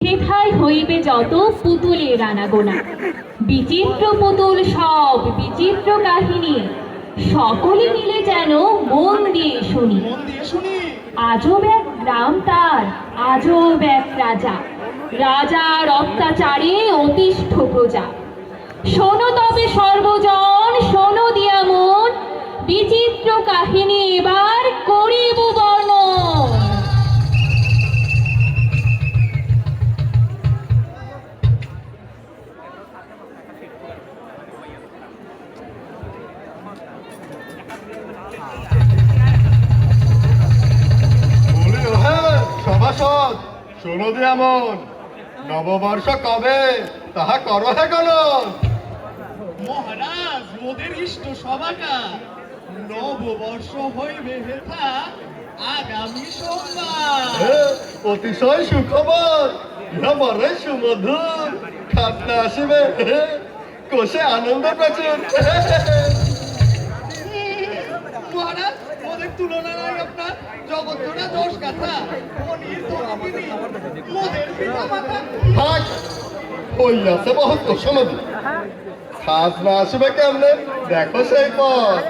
হেথায় হইবে যত পুতুলের আনাগোনা। বিচিত্র পুতুল সব বিচিত্র কাহিনী, সকলে মিলে যেন মন দিয়ে শুনি। আজব এক গ্রাম তার, আজব এক রাজা, রাজার অত্যাচারে অতিষ্ঠ প্রজা। শোনো তবে সর্বজন, শোনো দিয়া মন, বিচিত্র কাহিনী এবার করিব বর্ণন। সভাসদ শোনো দিয়া মন, নববর্ষ কবে তাহা করো হে গণন। মহারাজ মোদের ইষ্ট সভাকা, নববর্ষ হইবে হেথা আগামী সোমবার। অতিশয় সুখবর, ইহা বড়ই সুমধুর। খাতনা আসিবে, কোষে আনন্দ প্রচুর। মহারাজ মোদের তুলনা নাই আপনার, জগৎ জোড়া দোষ গাথা মনির তরুণী মোদের পিতা মাতা। থাক, হইয়াছে বহুত সমাধি। খাতনা আসিবে কেমনে দেখো সেই পথ।